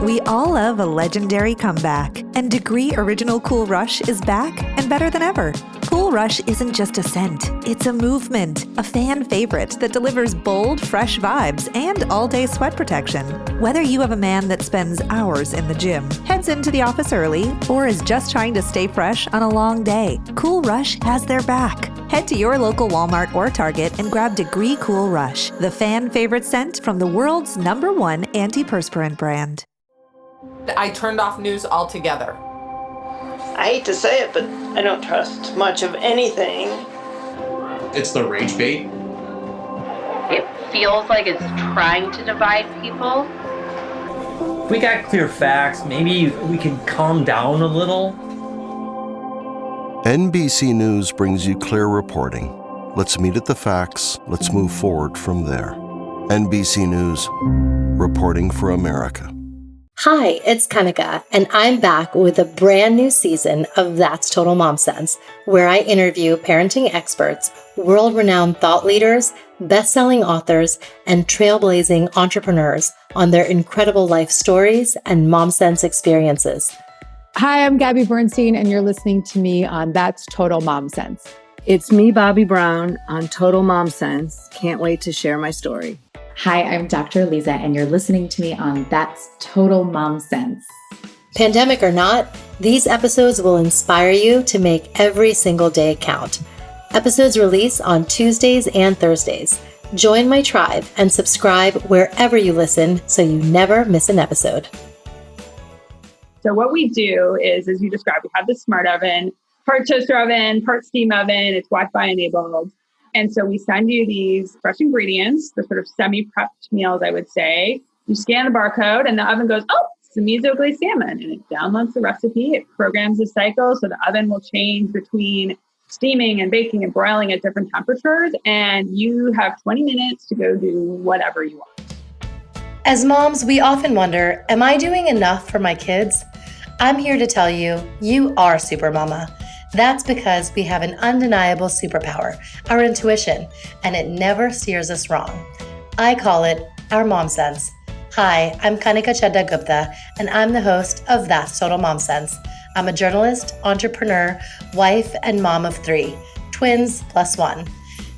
We all love a legendary comeback, and Degree Original Cool Rush is back and better than ever. Cool Rush isn't just a scent, it's a movement, a fan favorite that delivers bold, fresh vibes and all-day sweat protection. Whether you have a man that spends hours in the gym, heads into the office early, or is just trying to stay fresh on a long day, Cool Rush has their back. Head to your local Walmart or Target and grab Degree Cool Rush, the fan favorite scent from the world's #1 antiperspirant brand. I turned off news altogether. I hate to say it, but I don't trust much of anything. It's the rage bait. It feels like it's trying to divide people. If we got clear facts, maybe we can calm down a little. NBC News brings you clear reporting. Let's meet at the facts. Let's move forward from there. NBC News, reporting for America. Hi, it's Kanika, and I'm back with a brand new season of That's Total Mom Sense, where I interview parenting experts, world-renowned thought leaders, best-selling authors, and trailblazing entrepreneurs on their incredible life stories and mom sense experiences. Hi, I'm Gabby Bernstein, and you're listening to me on That's Total Mom Sense. It's me, Bobby Brown, on Total Mom Sense. Can't wait to share my story. Hi, I'm Dr. Lisa, and you're listening to me on That's Total Mom Sense. Pandemic or not, these episodes will inspire you to make every single day count. Episodes release on Tuesdays and Thursdays. Join my tribe and subscribe wherever you listen so you never miss an episode. So what we do is, as you described, we have the smart oven, part toaster oven, part steam oven, it's Wi-Fi enabled. And so we send you these fresh ingredients, the sort of semi-prepped meals, I would say. You scan the barcode and the oven goes, oh, it's a miso glazed salmon. And it downloads the recipe. It programs the cycle. So the oven will change between steaming and baking and broiling at different temperatures. And you have 20 minutes to go do whatever you want. As moms, we often wonder, am I doing enough for my kids? I'm here to tell you, you are super mama. That's because we have an undeniable superpower, our intuition, and it never steers us wrong. I call it our mom sense. Hi, I'm Kanika Chadda Gupta, and I'm the host of That's Total Mom Sense. I'm a journalist, entrepreneur, wife, and mom of 3, twins plus 1.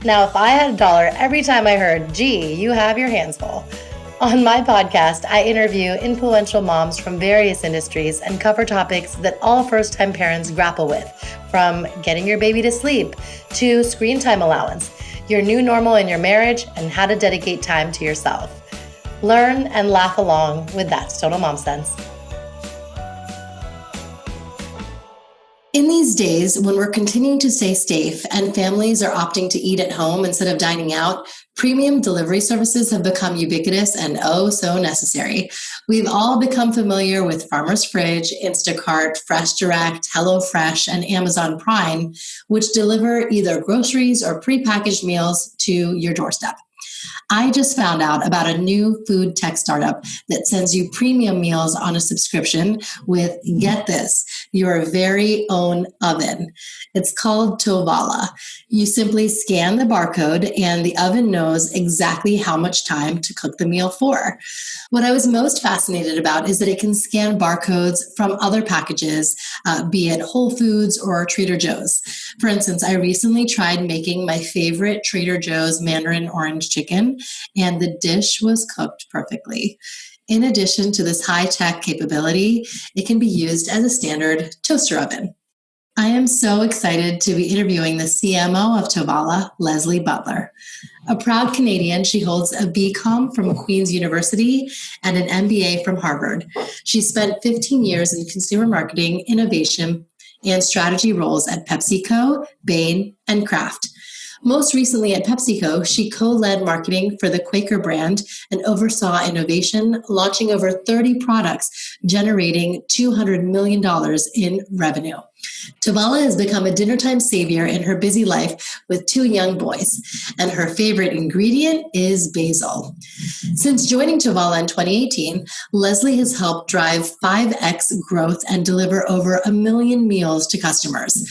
Now, if I had $1 every time I heard, gee, you have your hands full. On my podcast, I interview influential moms from various industries and cover topics that all first-time parents grapple with, from getting your baby to sleep to screen time allowance, your new normal in your marriage, and how to dedicate time to yourself. Learn and laugh along with That's Total Mom Sense. In these days, when we're continuing to stay safe and families are opting to eat at home instead of dining out, premium delivery services have become ubiquitous and oh so necessary. We've all become familiar with Farmer's Fridge, Instacart, Fresh Direct, HelloFresh, and Amazon Prime, which deliver either groceries or prepackaged meals to your doorstep. I just found out about a new food tech startup that sends you premium meals on a subscription with, get this, your very own oven. It's called Tovala. You simply scan the barcode and the oven knows exactly how much time to cook the meal for. What I was most fascinated about is that it can scan barcodes from other packages, be it Whole Foods or Trader Joe's. For instance, I recently tried making my favorite Trader Joe's Mandarin orange chicken, and the dish was cooked perfectly. In addition to this high-tech capability, it can be used as a standard toaster oven. I am so excited to be interviewing the CMO of Tovala, Lesley Butler. A proud Canadian, she holds a BCom from Queen's University and an MBA from Harvard. She spent 15 years in consumer marketing, innovation, and strategy roles at PepsiCo, Bain, and Kraft. Most recently at PepsiCo, she co-led marketing for the Quaker brand and oversaw innovation, launching over 30 products, generating $200 million in revenue. Tovala has become a dinnertime savior in her busy life with 2 young boys, and her favorite ingredient is basil. Since joining Tovala in 2018, Lesley has helped drive 5x growth and deliver over 1 million meals to customers.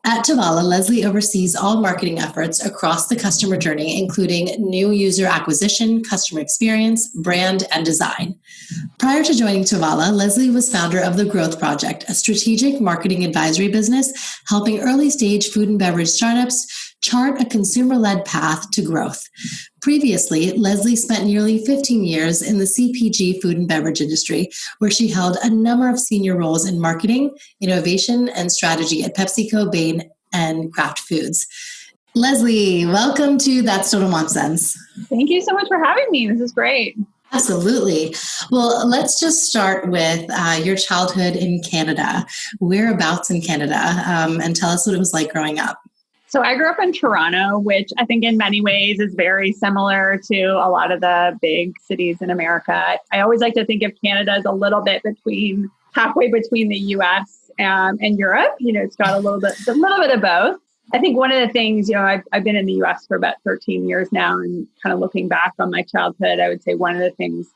At Tovala, Lesley oversees all marketing efforts across the customer journey, including new user acquisition, customer experience, brand, and design. Prior to joining Tovala, Lesley was founder of The Growth Project, a strategic marketing advisory business helping early-stage food and beverage startups chart a consumer-led path to growth. Previously, Lesley spent nearly 15 years in the CPG food and beverage industry, where she held a number of senior roles in marketing, innovation, and strategy at PepsiCo, Bain, and Kraft Foods. Lesley, welcome to That's Total Mom Sense. Thank you so much for having me. This is great. Absolutely. Well, let's just start with your childhood in Canada. Whereabouts in Canada? And tell us what it was like growing up. So I grew up in Toronto, which I think in many ways is very similar to a lot of the big cities in America. I always like to think of Canada as a little bit halfway between the US and Europe. It's got a little bit of both. I think one of the things, I've been in the US for about 13 years now, and kind of looking back on my childhood, I would say one of the things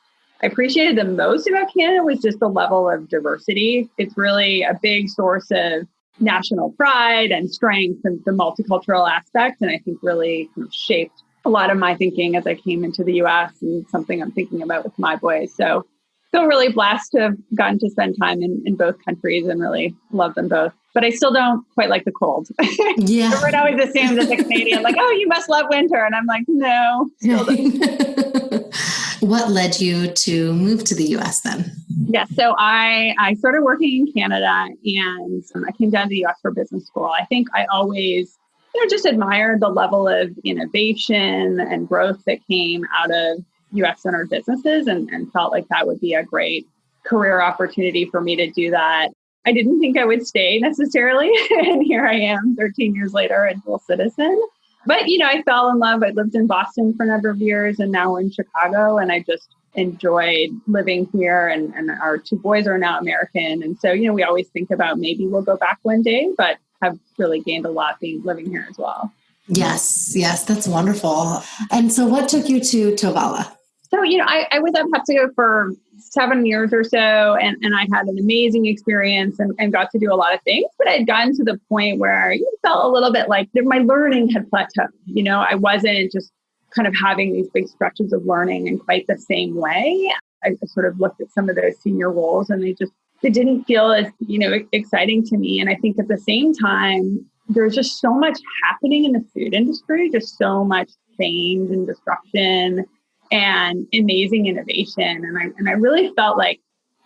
I appreciated the most about Canada was just the level of diversity. It's really a big source of national pride and strength and the multicultural aspect. And I think really kind of shaped a lot of my thinking as I came into the US, and something I'm thinking about with my boys. So feel really blessed to have gotten to spend time in both countries and really love them both. But I still don't quite like the cold. Yeah. Everyone always assumes as a Canadian, like, oh, you must love winter. And I'm like, no, still don't. What led you to move to the US then? Yeah, so I started working in Canada, and I came down to the US for business school. I think I always just admired the level of innovation and growth that came out of US-centered businesses, and felt like that would be a great career opportunity for me to do that. I didn't think I would stay necessarily, and here I am 13 years later, a dual citizen. But, I fell in love. I lived in Boston for a number of years, and now we're in Chicago, and I just enjoyed living here, and our two boys are now American. And so, we always think about maybe we'll go back one day, but have really gained a lot living here as well. Yes, that's wonderful. And so what took you to Tovala? So, I was at PepsiCo for 7 years or so, and I had an amazing experience and got to do a lot of things, but I had gotten to the point where it felt a little bit like my learning had plateaued. I wasn't just kind of having these big stretches of learning in quite the same way. I sort of looked at some of those senior roles, and they didn't feel as, exciting to me. And I think at the same time, there's just so much happening in the food industry, just so much change and disruption and amazing innovation. And I really felt like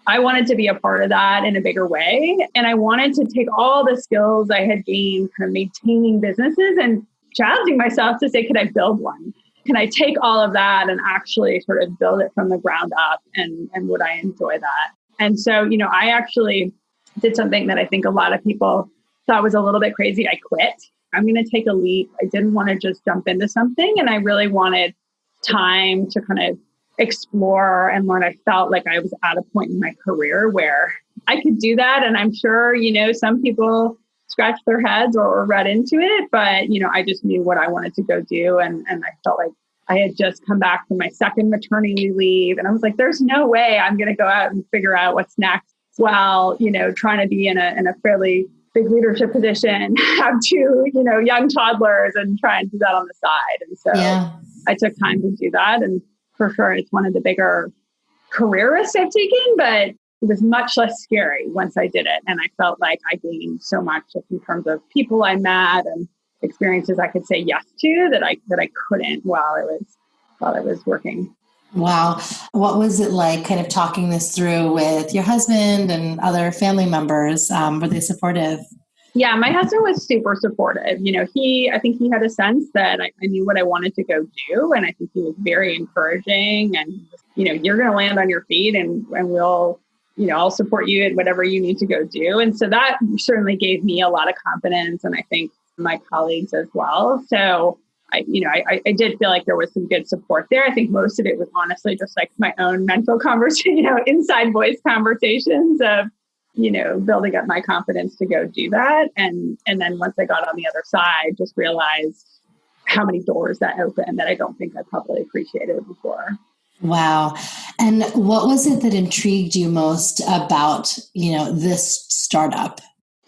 I wanted to be a part of that in a bigger way. And I wanted to take all the skills I had gained kind of maintaining businesses and challenging myself to say, could I build one? Can I take all of that and actually sort of build it from the ground up? And would I enjoy that? And so, I actually did something that I think a lot of people thought was a little bit crazy. I quit. I'm going to take a leap. I didn't want to just jump into something. And I really wanted time to kind of explore and learn. I felt like I was at a point in my career where I could do that. And I'm sure, some people scratch their heads or read into it, but, I just knew what I wanted to go do. And I felt like I had just come back from my second maternity leave. And I was like, there's no way I'm going to go out and figure out what's next while, trying to be in a fairly big leadership position, have two, young toddlers, and try and do that on the side. And so I took time to do that. And for sure, it's one of the bigger career risks I've taken, but it was much less scary once I did it. And I felt like I gained so much just in terms of people I met and experiences I could say yes to that I couldn't while I was working. Wow. What was it like kind of talking this through with your husband and other family members? Were they supportive? Yeah, my husband was super supportive. I think he had a sense that I knew what I wanted to go do. And I think he was very encouraging and, you're going to land on your feet and we'll, I'll support you in whatever you need to go do. And so that certainly gave me a lot of confidence. And I think my colleagues as well. So I did feel like there was some good support there. I think most of it was honestly just like my own mental conversation, inside voice conversations of, building up my confidence to go do that. And then once I got on the other side, just realized how many doors that opened that I don't think I probably appreciated before. Wow. And what was it that intrigued you most about, this startup?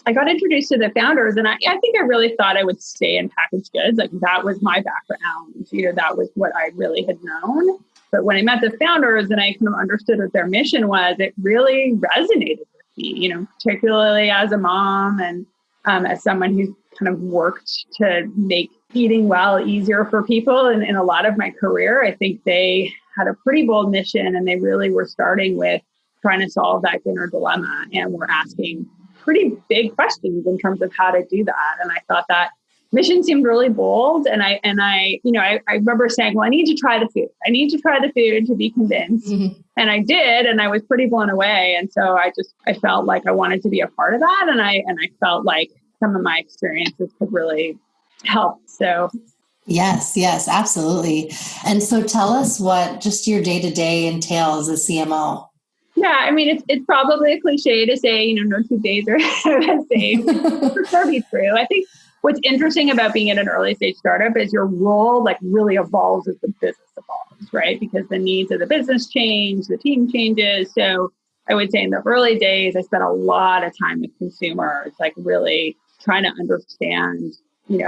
I got introduced to the founders, and I think I really thought I would stay in packaged goods. Like that was my background. That was what I really had known. But when I met the founders and I kind of understood what their mission was, it really resonated with me, particularly as a mom and as someone who's kind of worked to make eating well easier for people. And in a lot of my career, I think they had a pretty bold mission, and they really were starting with trying to solve that dinner dilemma. And we're asking pretty big questions in terms of how to do that. And I thought that mission seemed really bold. And I remember saying, well, I need to try the food. I need to try the food to be convinced. Mm-hmm. And I did, and I was pretty blown away. And so I felt like I wanted to be a part of that. And I felt like some of my experiences could really help. So Yes, absolutely. And so tell us what just your day-to-day entails as a CMO. Yeah, I mean, it's probably a cliche to say, no 2 days are the same. For sure be true. I think what's interesting about being at an early stage startup is your role really evolves as the business evolves, right? Because the needs of the business change, the team changes. So I would say in the early days, I spent a lot of time with consumers, really trying to understand,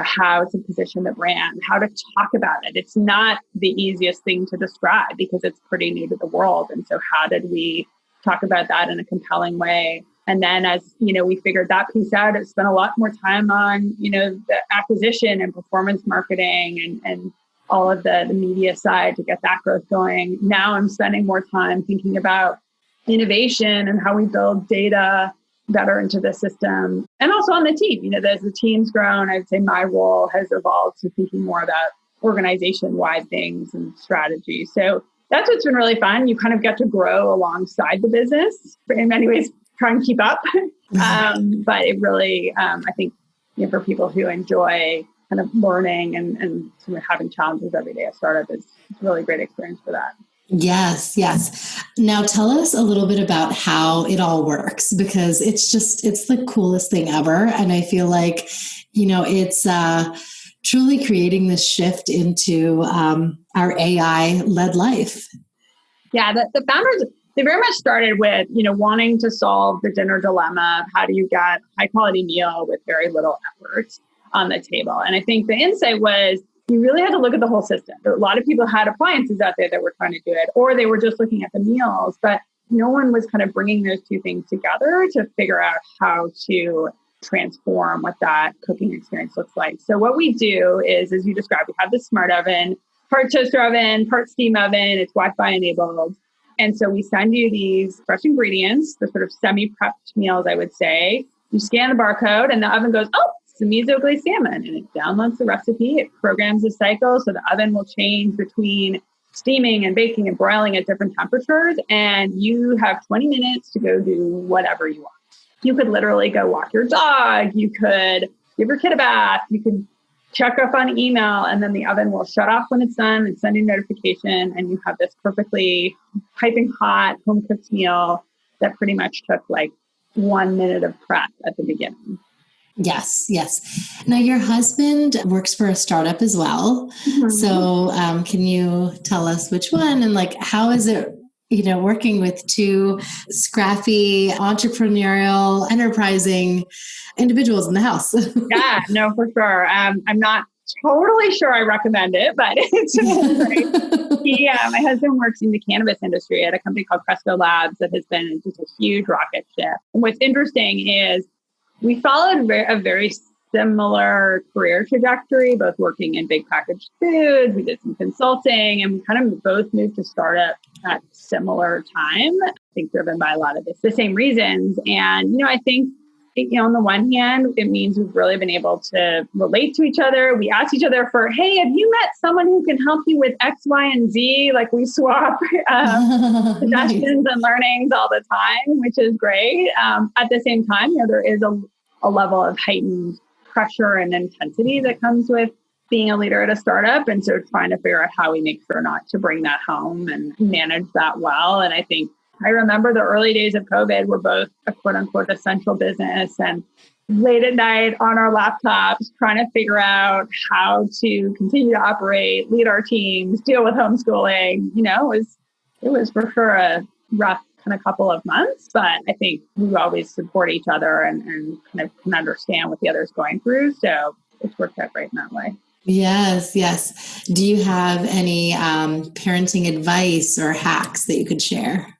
how to position the brand, how to talk about it. It's not the easiest thing to describe because it's pretty new to the world. And so how did we talk about that in a compelling way? And then as, we figured that piece out, I spent a lot more time on, the acquisition and performance marketing and all of the media side to get that growth going. Now I'm spending more time thinking about innovation and how we build data better into the system. And also on the team, as the team's grown, I'd say my role has evolved to thinking more about organization-wide things and strategy. So that's what's been really fun. You kind of get to grow alongside the business, in many ways, try and keep up. But it really, I think, for people who enjoy kind of learning and sort of having challenges every day at startup is a really great experience for that. Yes. Now tell us a little bit about how it all works, because it's the coolest thing ever. And I feel like, it's truly creating this shift into our AI-led life. Yeah, the founders, they very much started with, wanting to solve the dinner dilemma. How do you get high quality meal with very little effort on the table? And I think the insight was, you really had to look at the whole system. A lot of people had appliances out there that were trying to do it, or they were just looking at the meals, but no one was kind of bringing those two things together to figure out how to transform what that cooking experience looks like. So what we do is, as you described, we have the smart oven, part toaster oven, part steam oven, it's Wi-Fi enabled. And so we send you these fresh ingredients, the sort of semi-prepped meals, I would say. You scan the barcode and the oven goes, oh, it's a miso glazed salmon, and it downloads the recipe. It programs the cycle, so the oven will change between steaming and baking and broiling at different temperatures. And you have 20 minutes to go do whatever you want. You could literally go walk your dog. You could give your kid a bath. You could check up on email, and then the oven will shut off when it's done and send you a notification. And you have this perfectly piping hot home cooked meal that pretty much took 1 minute of prep at the beginning. Yes. Now, your husband works for a startup as well. Mm-hmm. So can you tell us which one and how is it, working with two scrappy, entrepreneurial, enterprising individuals in the house? Yeah, no, for sure. I'm not totally sure I recommend it, but it's great. My husband works in the cannabis industry at a company called Cresco Labs that has been just a huge rocket ship. And what's interesting is we followed a very similar career trajectory, both working in big packaged foods. We did some consulting, and we kind of both moved to startup at similar time. I think driven by a lot of the same reasons. And, I think, on the one hand, it means we've really been able to relate to each other. We ask each other for, hey, have you met someone who can help you with X, Y, and Z? We swap suggestions and learnings all the time, which is great. At the same time, there is a level of heightened pressure and intensity that comes with being a leader at a startup. And so trying to figure out how we make sure not to bring that home and manage that well. And I remember the early days of COVID were both a quote unquote essential business, and late at night on our laptops, trying to figure out how to continue to operate, lead our teams, deal with homeschooling. It was for sure a rough in a couple of months, but I think we always support each other and kind of can understand what the other is going through. So it's worked out great in that way. Yes, yes. Do you have any parenting advice or hacks that you could share?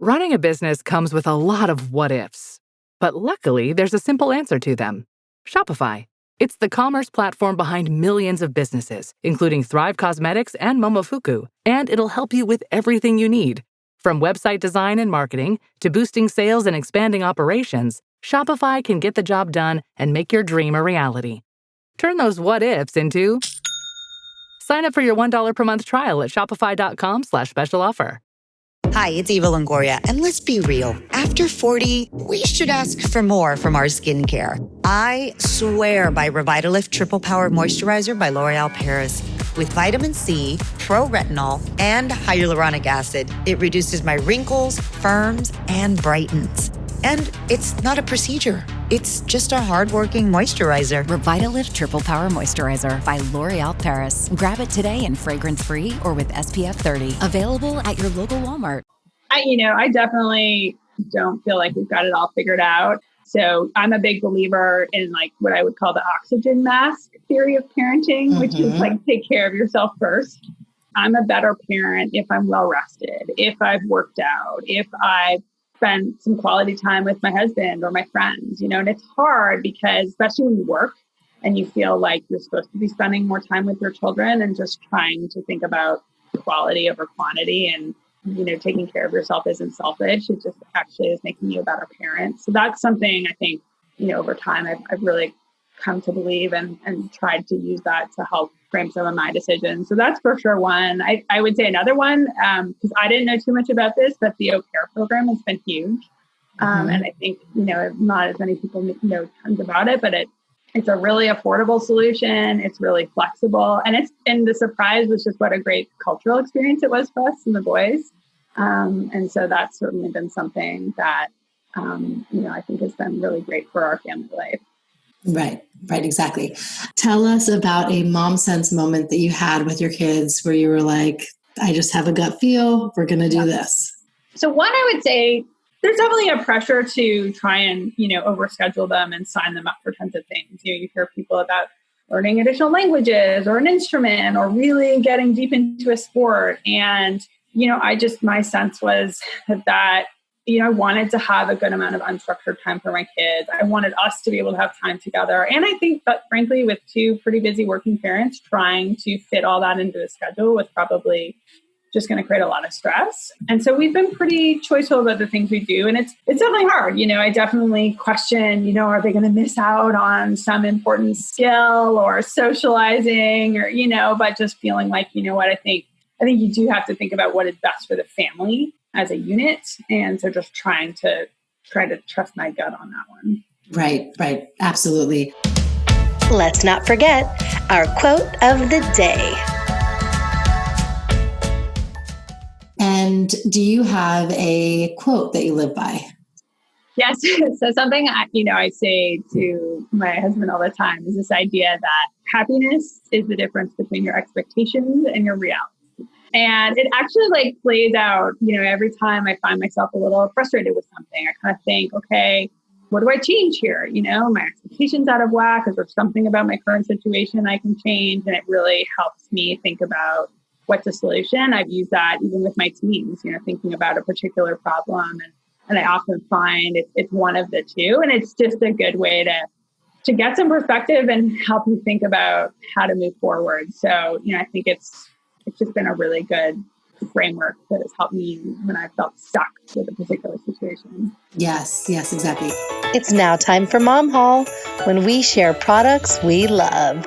Running a business comes with a lot of what ifs, but luckily there's a simple answer to them. Shopify. It's the commerce platform behind millions of businesses, including Thrive Cosmetics and Momofuku, and it'll help you with everything you need. From website design and marketing to boosting sales and expanding operations, Shopify can get the job done and make your dream a reality. Turn those what ifs into... Sign up for your $1 per month trial at shopify.com/special offer. Hi, it's Eva Longoria, and let's be real. After 40, we should ask for more from our skincare. I swear by Revitalift Triple Power Moisturizer by L'Oréal Paris. With vitamin C, pro-retinol, and hyaluronic acid, it reduces my wrinkles, firms, and brightens. And it's not a procedure. It's just a hardworking moisturizer. Revitalift Triple Power Moisturizer by L'Oréal Paris. Grab it today in fragrance-free or with SPF 30. Available at your local Walmart. I definitely don't feel like we've got it all figured out. So I'm a big believer in like what I would call the oxygen mask theory of parenting, which is like take care of yourself first. I'm a better parent if I'm well rested, if I've worked out, if I've spent some quality time with my husband or my friends, and it's hard because especially when you work and you feel like you're supposed to be spending more time with your children and just trying to think about quality over quantity and, taking care of yourself isn't selfish. It just actually is making you a better parent. So that's something I think, over time I've really come to believe and tried to use that to help frame some of my decisions. So that's for sure one. I would say another one, because I didn't know too much about this, but the au pair program has been huge. And I think, not as many people know tons about it, but it's a really affordable solution. It's really flexible. And the surprise was just what a great cultural experience it was for us and the boys. And so that's certainly been something that, I think has been really great for our family life. Right, exactly. Tell us about a mom sense moment that you had with your kids where you were like, I just have a gut feel, we're going to do this. So one, I would say there's definitely a pressure to try and, overschedule them and sign them up for tons of things. You hear people about learning additional languages or an instrument or really getting deep into a sport. And, my sense was that I wanted to have a good amount of unstructured time for my kids. I wanted us to be able to have time together. And I think that frankly, with two pretty busy working parents, trying to fit all that into a schedule was probably just going to create a lot of stress. And so we've been pretty choiceful about the things we do. And it's definitely hard. I definitely question, are they going to miss out on some important skill or socializing or, but just feeling like, I think you do have to think about what is best for the family as a unit. And so just try to trust my gut on that one. Right. Absolutely. Let's not forget our quote of the day. And do you have a quote that you live by? Yes. So something I say to my husband all the time is this idea that happiness is the difference between your expectations and your reality. And it actually plays out, every time I find myself a little frustrated with something, I kind of think, okay, what do I change here? My expectations out of whack. Is there something about my current situation I can change? And it really helps me think about what's the solution. I've used that even with my teams, thinking about a particular problem. And I often find it's one of the two. And it's just a good way to get some perspective and help you think about how to move forward. So, I think it's just been a really good framework that has helped me when I felt stuck with a particular situation. Yes, exactly. It's now time for Mom Haul, when we share products we love.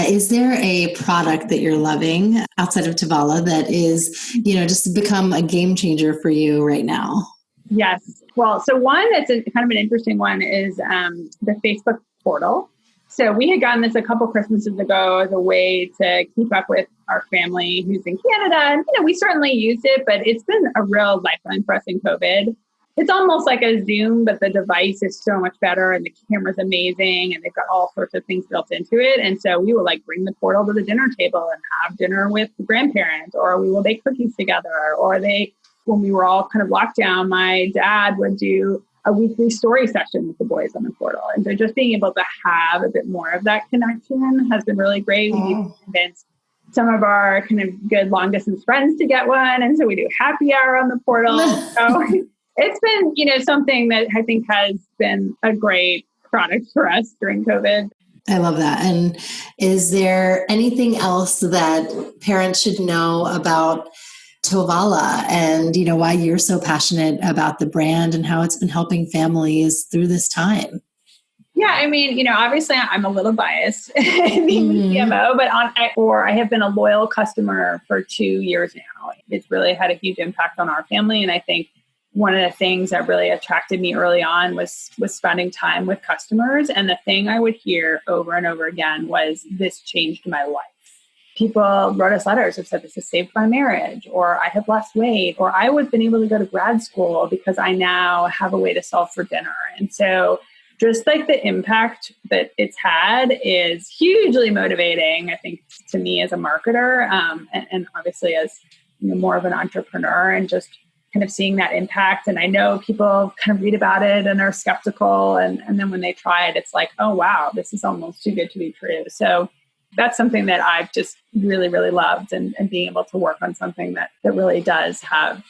Is there a product that you're loving outside of Tovala that is, just become a game changer for you right now? Yes. Well, so one that's kind of an interesting one is the Facebook portal. So we had gotten this a couple Christmases ago as a way to keep up with our family who's in Canada. And, we certainly used it, but it's been a real lifeline for us in COVID. it's almost like a Zoom, but the device is so much better and the camera's amazing and they've got all sorts of things built into it. And so we will like bring the portal to the dinner table and have dinner with the grandparents, or we will bake cookies together, or when we were all kind of locked down, my dad would do a weekly story session with the boys on the portal. And so just being able to have a bit more of that connection has been really great. We've convinced some of our kind of good long distance friends to get one. And so we do happy hour on the portal. So it's been, something that I think has been a great product for us during COVID. I love that. And is there anything else that parents should know about Tovala and, why you're so passionate about the brand and how it's been helping families through this time? Yeah, I mean, obviously I'm a little biased being the CMO, but I have been a loyal customer for 2 years now. It's really had a huge impact on our family. And I think one of the things that really attracted me early on was spending time with customers. And the thing I would hear over and over again was, this changed my life. People wrote us letters that said, this has saved my marriage, or I have lost weight, or I was been able to go to grad school because I now have a way to solve for dinner. And so just like the impact that it's had is hugely motivating, I think, to me as a marketer, and obviously as more of an entrepreneur, and just kind of seeing that impact. And I know people kind of read about it and are skeptical. And then when they try it, it's like, oh, wow, this is almost too good to be true. So that's something that I've just really, really loved, and being able to work on something that really does have,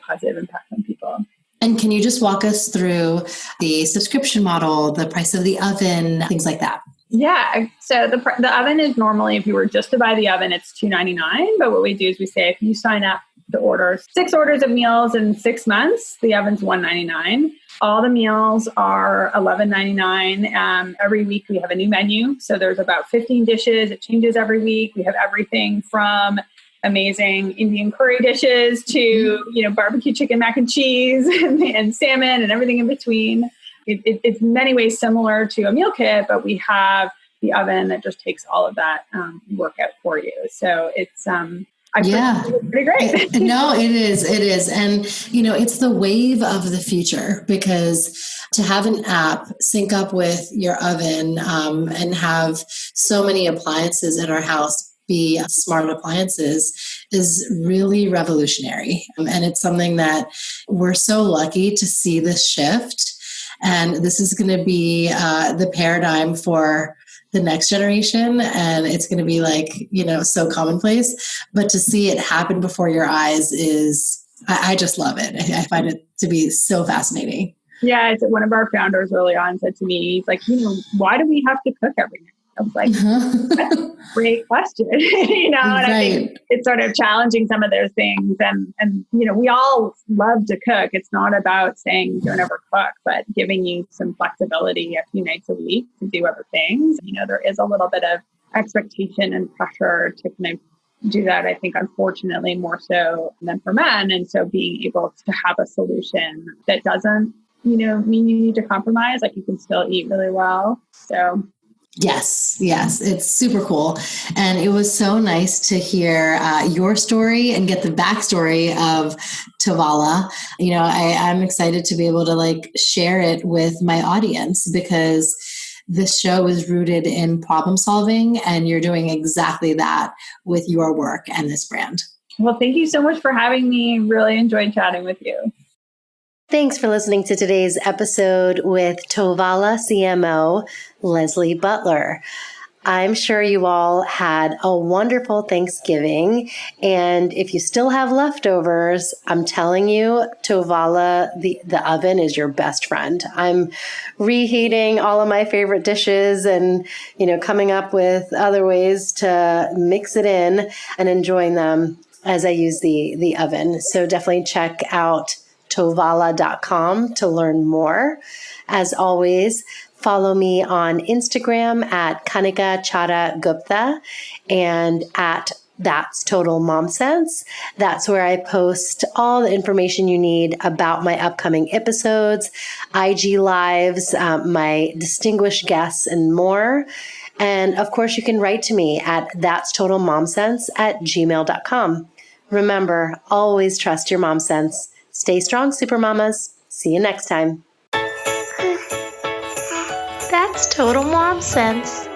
positive impact on people. And can you just walk us through the subscription model, the price of the oven, things like that? Yeah. So the oven is normally, if you were just to buy the oven, it's $299. But what we do is we say, if you sign up to order 6 orders of meals in 6 months, the oven's $199. All the meals are $11.99. Every week we have a new menu. So there's about 15 dishes. It changes every week. We have everything from amazing Indian curry dishes to, barbecue chicken mac and cheese and salmon and everything in between. It's in many ways similar to a meal kit, but we have the oven that just takes all of that work out for you. So it's pretty great. No, it is. It is. And, it's the wave of the future, because to have an app sync up with your oven and have so many appliances in our house be smart appliances is really revolutionary. And it's something that we're so lucky to see this shift. And this is going to be the paradigm for the next generation. And it's going to be so commonplace. But to see it happen before your eyes is, I just love it. I find it to be so fascinating. Yeah, one of our founders early on said to me, he's like, why do we have to cook every night? I was like, that's a great question. And I think it's sort of challenging some of those things. And we all love to cook. It's not about saying don't ever cook, but giving you some flexibility a few nights a week to do other things. There is a little bit of expectation and pressure to kind of do that, I think, unfortunately, more so than for men. And so being able to have a solution that doesn't, mean you need to compromise, like you can still eat really well. So Yes, it's super cool. And it was so nice to hear your story and get the backstory of Tovala. I'm excited to be able to share it with my audience, because this show is rooted in problem solving, and you're doing exactly that with your work and this brand. Well, thank you so much for having me. Really enjoyed chatting with you. Thanks for listening to today's episode with Tovala CMO, Lesley Butler. I'm sure you all had a wonderful Thanksgiving. And if you still have leftovers, I'm telling you, Tovala, the oven is your best friend. I'm reheating all of my favorite dishes and, coming up with other ways to mix it in and enjoying them as I use the oven. So definitely check out Tovala.com to learn more. As always, follow me on Instagram at Kanika Chada Gupta and at That's Total Mom Sense. That's where I post all the information you need about my upcoming episodes, IG lives, my distinguished guests, and more. And of course, you can write to me at that'stotalmomsense@gmail.com. Remember, always trust your mom sense. Stay strong, super mamas. See you next time. That's Total Mom Sense.